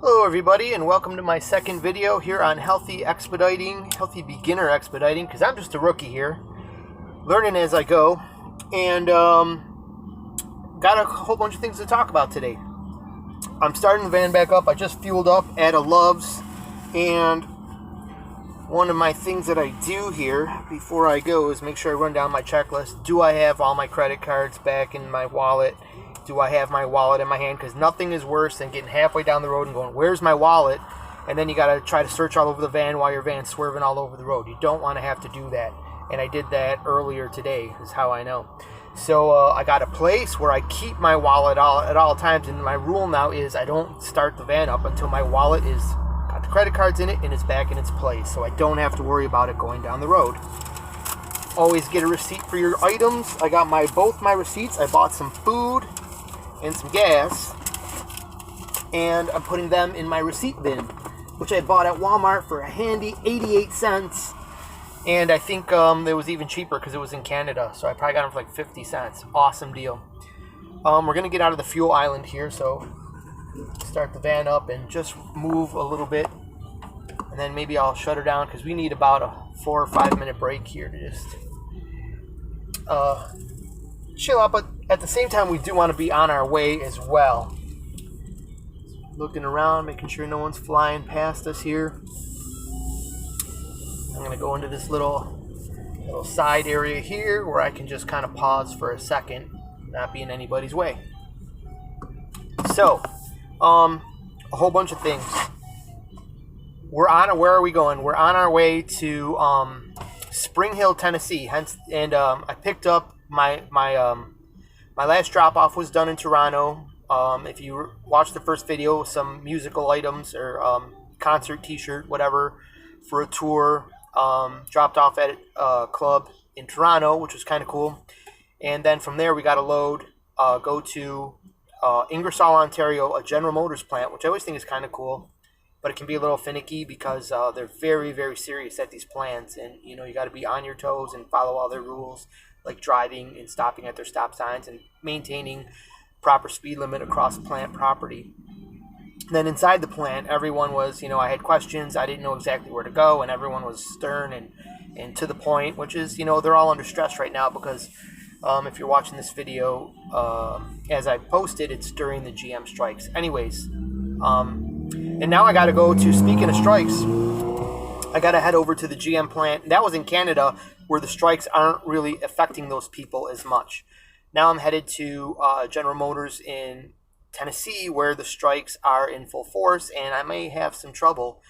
Hello everybody, and welcome to my second video here on healthy beginner expediting, because I'm just a rookie here, learning as I go, and got a whole bunch of things to talk about today. I'm starting the van back up. I just fueled up at a Love's, and one of my things that I do here before I go is make sure I run down my checklist. Do I have all my credit cards back in my wallet? Do I have my wallet in my hand? Because nothing is worse than getting halfway down the road and going, where's my wallet? And then you got to try to search all over the van while your van's swerving all over the road. You don't want to have to do that. And I did that earlier today, is how I know. So I got a place where I keep my wallet at all times. And my rule now is I don't start the van up until my wallet is got the credit cards in it and it's back in its place. So I don't have to worry about it going down the road. Always get a receipt for your items. I got both my receipts. I bought some food and some gas, and I'm putting them in my receipt bin, which I bought at Walmart for a handy 88 cents, and I think it was even cheaper because it was in Canada, so I probably got them for like 50 cents. Awesome deal. We're going to get out of the fuel island here, so start the van up and just move a little bit, and then maybe I'll shut her down because we need about a 4 or 5 minute break here to just chill out, but at the same time we do want to be on our way as well. Looking around, making sure no one's flying past us here. I'm going to go into this little side area here where I can just kind of pause for a second, not be in anybody's way. So, a whole bunch of things. Where are we going? We're on our way to Spring Hill, Tennessee. And I picked up my last drop off was done in Toronto. If you watched the first video, some musical items or concert T-shirt, whatever, for a tour. Dropped off at a club in Toronto, which was kind of cool. And then from there we got a load, go to Ingersoll, Ontario, a General Motors plant, which I always think is kind of cool. But it can be a little finicky because they're very, very serious at these plants, and you got to be on your toes and follow all their rules, like driving and stopping at their stop signs and maintaining proper speed limit across plant property. And then inside the plant, everyone was, I had questions. I didn't know exactly where to go, and everyone was stern and to the point, which is, they're all under stress right now because if you're watching this video, as I posted, it's during the GM strikes. Anyways, and now I got to go to, speaking of strikes, I got to head over to the GM plant. That was in Canada, where the strikes aren't really affecting those people as much. Now I'm headed to General Motors in Tennessee, where the strikes are in full force, and I may have some trouble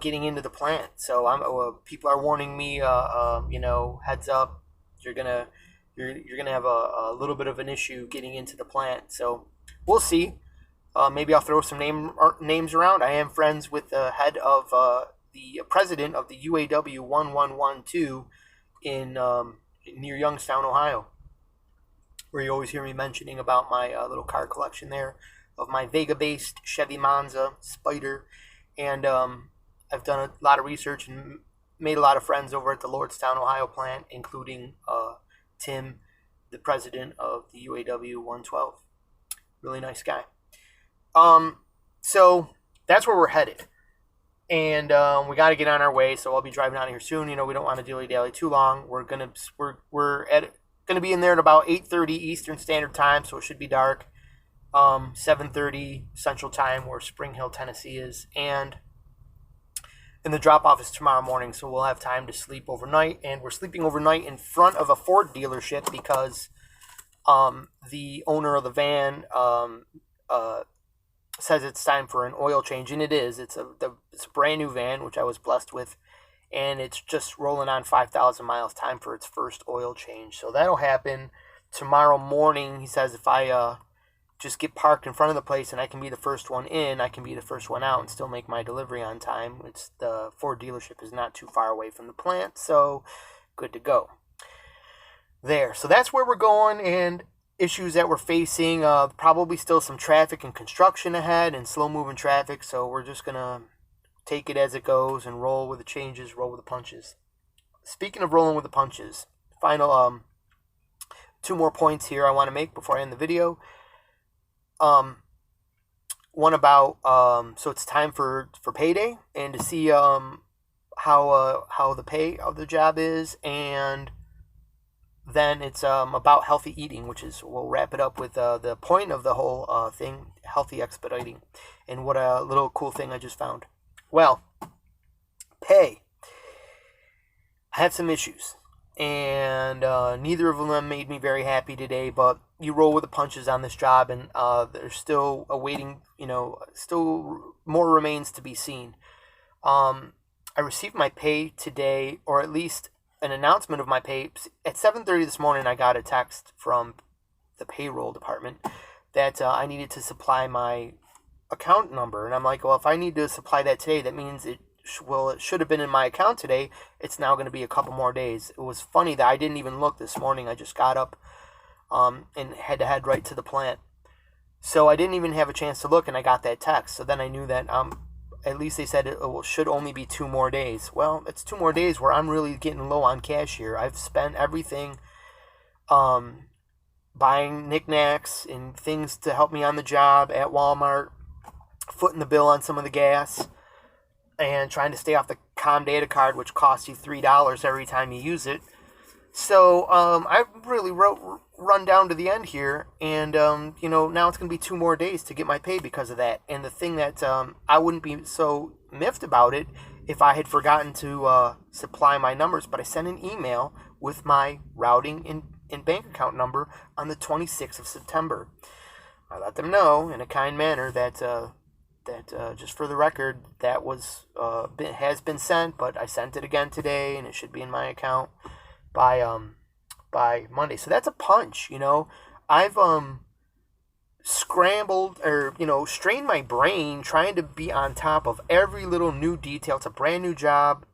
getting into the plant. So people are warning me, heads up, you're gonna have a little bit of an issue getting into the plant. So we'll see. Maybe I'll throw some names around. I am friends with the head of the president of the UAW 1112 in near Youngstown, Ohio, where you always hear me mentioning about my little car collection there of my Vega-based Chevy Monza Spider. And I've done a lot of research and made a lot of friends over at the Lordstown, Ohio plant, including Tim, the president of the UAW 112. Really nice guy. So that's where we're headed, and we got to get on our way. So I'll be driving out of here soon. We don't want to dilly-dally too long. We're gonna be in there at about 8:30 Eastern Standard Time, so it should be dark. 7:30 Central Time, where Spring Hill, Tennessee is, and the drop-off is tomorrow morning, so we'll have time to sleep overnight. And we're sleeping overnight in front of a Ford dealership because the owner of the van says it's time for an oil change, and it is. It's a brand new van, which I was blessed with, and it's just rolling on 5,000 miles. Time for its first oil change. So that'll happen tomorrow morning. He says if I just get parked in front of the place and I can be the first one in, I can be the first one out and still make my delivery on time. The Ford dealership is not too far away from the plant, so good to go there. So that's where we're going, and issues that we're facing, probably still some traffic and construction ahead and slow moving traffic, so we're just gonna take it as it goes and roll with the changes, roll with the punches. Speaking of rolling with the punches, final 2 more points here I want to make before I end the video. one about so it's time for payday, and to see how the pay of the job is, and then it's about healthy eating, which is, we'll wrap it up with the point of the whole thing, healthy expediting, and what a little cool thing I just found. Well, pay. I had some issues, and neither of them made me very happy today, but you roll with the punches on this job, and there's still awaiting, still more remains to be seen. I received my pay today, or at least an announcement of my pay. At 7:30 this morning, I got a text from the payroll department that I needed to supply my account number. And I'm like, well, if I need to supply that today, that means it should have been in my account today. It's now going to be a couple more days. It was funny that I didn't even look this morning. I just got up and had to head right to the plant. So I didn't even have a chance to look, and I got that text. So then I knew that at least they said it should only be 2 more days. Well, it's 2 more days where I'm really getting low on cash here. I've spent everything buying knickknacks and things to help me on the job at Walmart, footing the bill on some of the gas, and trying to stay off the data card, which costs you $3 every time you use it. So I've really run down to the end here, and now it's going to be 2 more days to get my pay because of that. And the thing that I wouldn't be so miffed about it if I had forgotten to supply my numbers, but I sent an email with my routing and bank account number on the 26th of September. I let them know in a kind manner that just for the record, that has been sent, but I sent it again today, and it should be in my account by Monday. So that's a punch. I've scrambled, or strained my brain trying to be on top of every little new detail. It's a brand new job,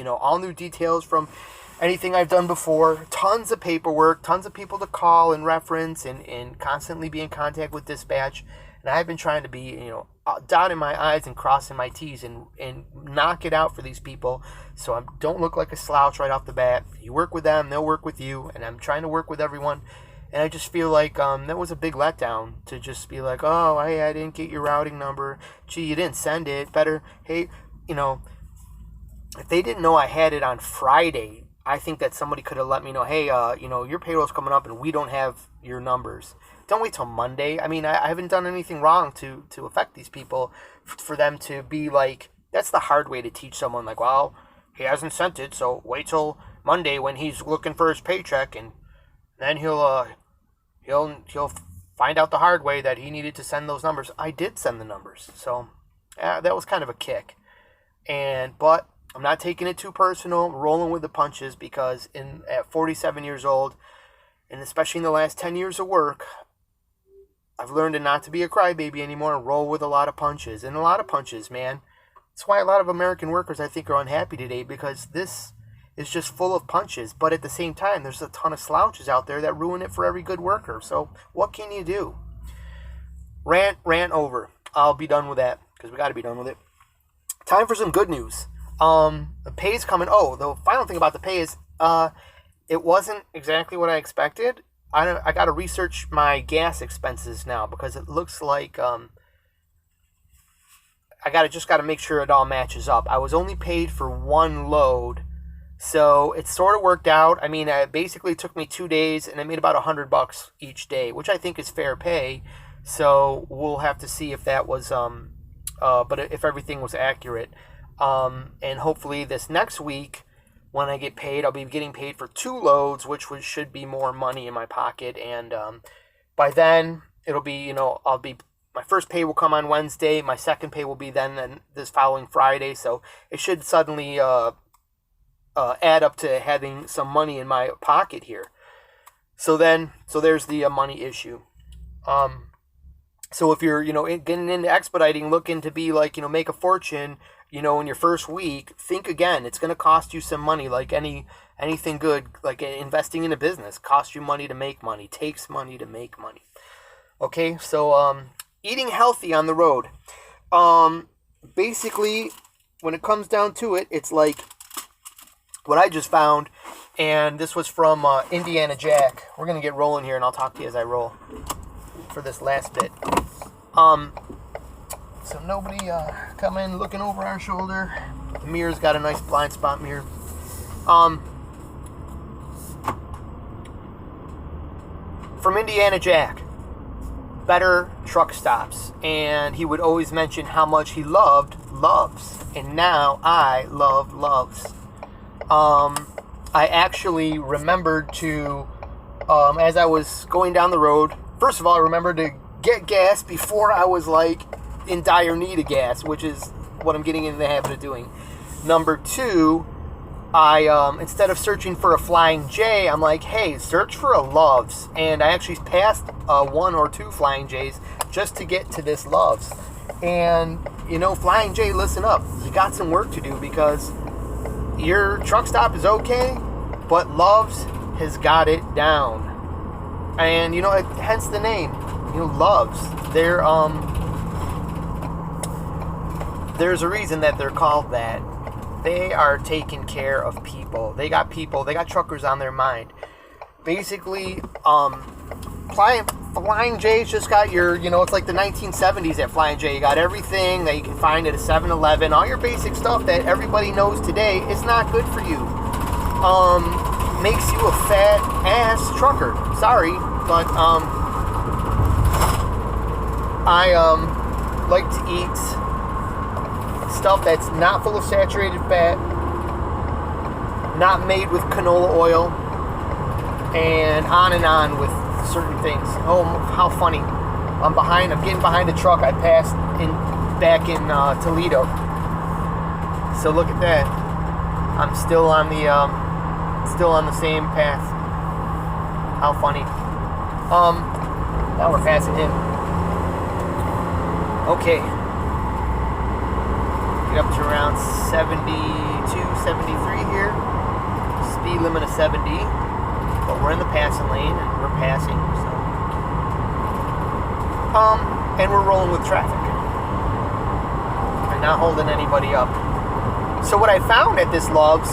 all new details from anything I've done before. Tons of paperwork, tons of people to call and reference, and constantly be in contact with dispatch. And I've been trying to be, dotting my I's and crossing my T's and knock it out for these people, so I don't look like a slouch right off the bat. You work with them, they'll work with you, and I'm trying to work with everyone. And I just feel like that was a big letdown to just be like, oh, I didn't get your routing number. Gee, you didn't send it. Better, hey, if they didn't know I had it on Friday, I think that somebody could have let me know, hey, your payroll's coming up and we don't have your numbers. Don't wait till Monday. I mean, I haven't done anything wrong to affect these people for them to be like, that's the hard way to teach someone, like, well, he hasn't sent it, so wait till Monday when he's looking for his paycheck, and then he'll find out the hard way that he needed to send those numbers. I did send the numbers, so that was kind of a kick. But I'm not taking it too personal, rolling with the punches, because at 47 years old, and especially in the last 10 years of work, I've learned not to be a crybaby anymore and roll with a lot of punches. And a lot of punches, man. That's why a lot of American workers, I think, are unhappy today, because this is just full of punches. But at the same time, there's a ton of slouches out there that ruin it for every good worker. So what can you do? Rant over. I'll be done with that, because we got to be done with it. Time for some good news. The pay's coming. Oh, the final thing about the pay is it wasn't exactly what I expected. I got to research my gas expenses now, because it looks like I just got to make sure it all matches up. I was only paid for 1 load, so it sort of worked out. I mean, it basically took me 2 days, and I made about $100 each day, which I think is fair pay. So we'll have to see if that was but if everything was accurate. And hopefully this next week, when I get paid, I'll be getting paid for 2 loads, which should be more money in my pocket. And by then, it'll be, my first pay will come on Wednesday. My second pay will be then this following Friday. So it should suddenly add up to having some money in my pocket here. So there's the money issue. So if you're, getting into expediting, looking to be like, make a fortune, in your first week, think again. It's going to cost you some money, like anything good, like investing in a business. Costs you money to make money. Takes money to make money. Okay, so eating healthy on the road. Basically, when it comes down to it, it's like what I just found, and this was from Indiana Jack. We're going to get rolling here, and I'll talk to you as I roll for this last bit. so nobody come in looking over our shoulder. The mirror's got a nice blind spot mirror. From Indiana Jack, better truck stops, and he would always mention how much he loved Loves, and now I love Loves. I actually remembered to, as I was going down the road, first of all, I remembered to get gas before I was like in dire need of gas, which is what I'm getting in the habit of doing. Number two, I instead of searching for a Flying J, I'm like, hey, search for a Loves, and I actually passed 1 or 2 Flying J's just to get to this Loves. And you know, Flying J, listen up, you got some work to do, because your truck stop is okay, but Loves has got it down. And you know, hence the name, you know, Loves. There's a reason that they're called that. They are taking care of people. They got truckers on their mind. Basically, Flying J's just got your, you know, it's like the 1970s at Flying J. You got everything that you can find at a 7-Eleven. All your basic stuff that everybody knows today is not good for you. Makes you a fat ass trucker. Sorry, but I like to eat stuff that's not full of saturated fat, not made with canola oil, and on with certain things. Oh, how funny. I'm getting behind the truck I passed back in Toledo. So look at that. I'm still on the same path. How funny. Now we're passing him. Okay. Get up to around 72, 73 here. Speed limit of 70. But we're in the passing lane and we're passing. So. And we're rolling with traffic. We're not holding anybody up. So what I found at this Loves,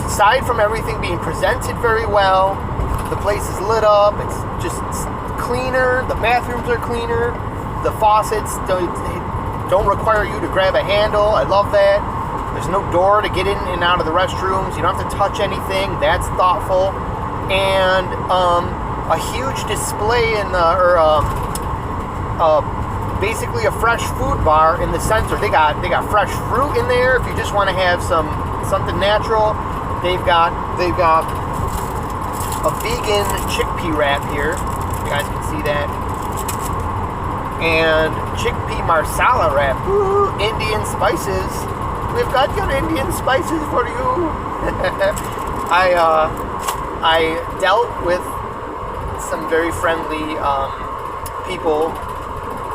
aside from everything being presented very well, the place is lit up, it's just cleaner, the bathrooms are cleaner, the faucets don't require you to grab a handle. I love that. There's no door to get in and out of the restrooms. You don't have to touch anything. That's thoughtful. And a huge display in basically a fresh food bar in the center. They got fresh fruit in there if you just want to have something natural. They've got a vegan chickpea wrap here. You guys can see that. And chickpea marsala wrap. Ooh, Indian spices. We've got your Indian spices for you. I dealt with some very friendly people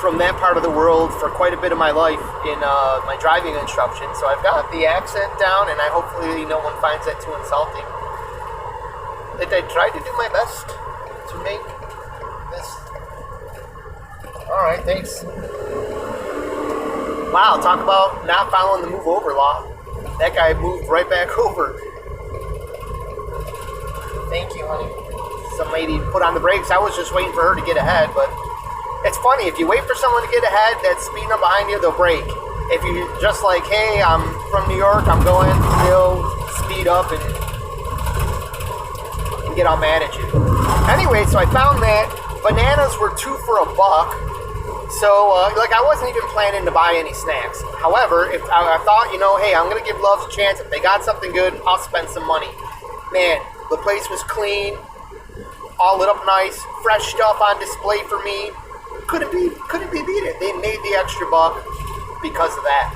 from that part of the world for quite a bit of my life in my driving instruction. So I've got the accent down, and hopefully no one finds that too insulting. That I tried to do my best to make this. Alright, thanks. Wow, talk about not following the move over law. That guy moved right back over. Thank you, honey. Some lady put on the brakes. I was just waiting for her to get ahead, but it's funny. If you wait for someone to get ahead that's speeding up behind you, they'll brake. If you just like, hey, I'm from New York, I'm going, they'll speed up and get all mad at you. Anyway, so I found that bananas were $2 for $1. So, I wasn't even planning to buy any snacks. However, if I thought, hey, I'm going to give Loves a chance. If they got something good, I'll spend some money. Man, the place was clean, all lit up nice, fresh stuff on display for me. Couldn't be beat it. They made the extra buck because of that.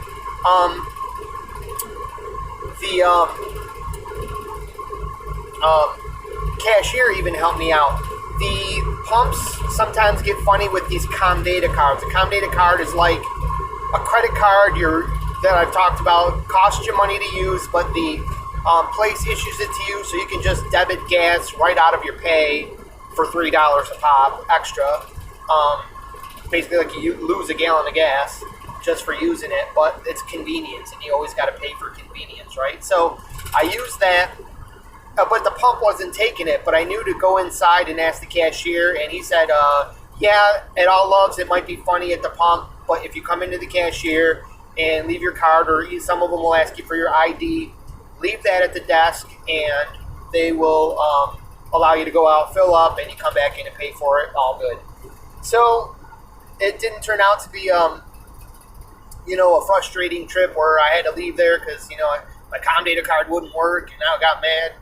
Cashier even helped me out. The pumps sometimes get funny with these Comdata cards. A Comdata card is like a credit card that I've talked about. Costs you money to use, but the place issues it to you so you can just debit gas right out of your pay for $3 a pop extra. Basically like you lose a gallon of gas just for using it, but it's convenience, and you always got to pay for convenience, right? So I used that. But the pump wasn't taking it, but I knew to go inside and ask the cashier, and he said, yeah, at all Loves, it might be funny at the pump, but if you come into the cashier and leave your card, or some of them will ask you for your ID, leave that at the desk, and they will allow you to go out, fill up, and you come back in and pay for it. All good. So it didn't turn out to be, a frustrating trip where I had to leave there because, my ComData card wouldn't work, and I got mad.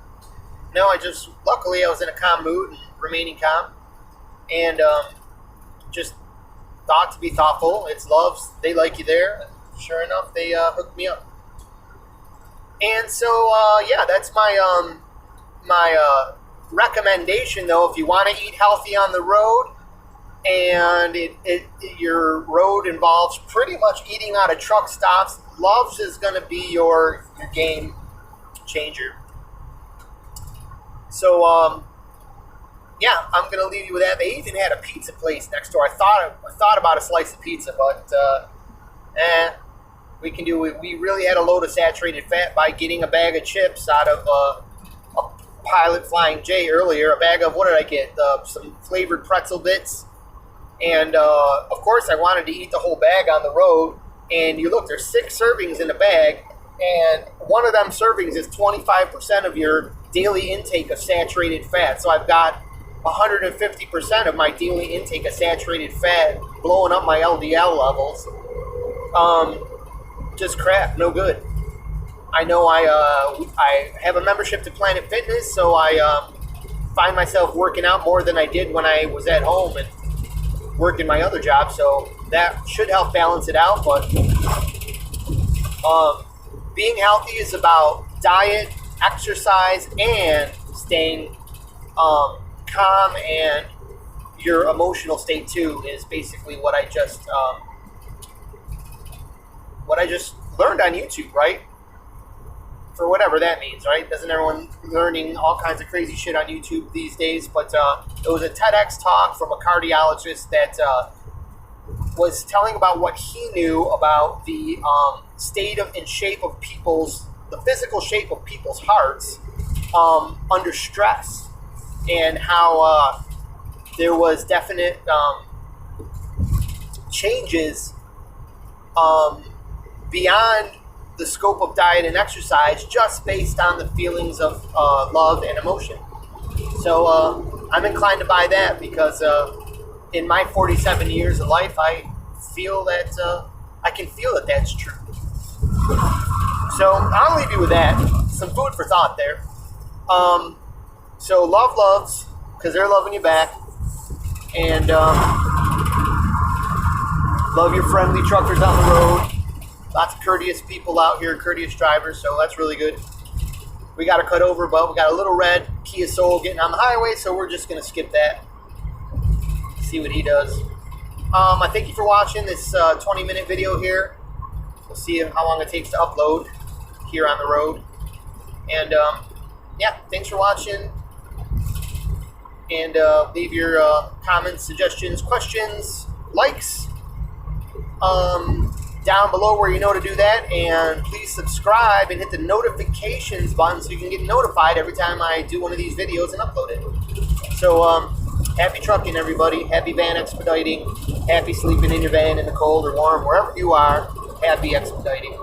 No, luckily I was in a calm mood and remaining calm, and just thought to be thoughtful. It's Love's. They like you there. And sure enough, they hooked me up. And so, that's my recommendation, though. If you want to eat healthy on the road, and your road involves pretty much eating out of truck stops, Love's is going to be your game changer. So, I'm going to leave you with that. They even had a pizza place next door. I thought about a slice of pizza, but we can do it. We really had a load of saturated fat by getting a bag of chips out of a Pilot Flying J earlier. A bag of, what did I get? Some flavored pretzel bits. And, of course, I wanted to eat the whole bag on the road. And you look, there's 6 servings in the bag. And one of them servings is 25% of your daily intake of saturated fat. So I've got 150% of my daily intake of saturated fat, blowing up my LDL levels. Just crap, no good. I know I have a membership to Planet Fitness, so I find myself working out more than I did when I was at home and working my other job, so that should help balance it out. But being healthy is about diet, exercise, and staying calm, and your emotional state too is basically what I just learned on YouTube, right? For whatever that means, right? Doesn't everyone learning all kinds of crazy shit on YouTube these days? But it was a TEDx talk from a cardiologist that was telling about what he knew about the state of and shape of the physical shape of people's hearts under stress, and how there was definite changes beyond the scope of diet and exercise, just based on the feelings of love and emotion. So I'm inclined to buy that because in my 47 years of life, I feel that I can feel that that's true. So I'll leave you with that. Some food for thought there. So love loves, because they're loving you back. And love your friendly truckers on the road. Lots of courteous people out here, courteous drivers, so that's really good. We got to cut over, but we got a little red Kia Soul getting on the highway, so we're just going to skip that. See what he does. I thank you for watching this 20-minute video here. We'll see how long it takes to upload here on the road. And, thanks for watching. And leave your comments, suggestions, questions, likes down below where you know to do that. And please subscribe and hit the notifications button so you can get notified every time I do one of these videos and upload it. So, happy trucking, everybody. Happy van expediting. Happy sleeping in your van in the cold or warm. Wherever you are, happy expediting.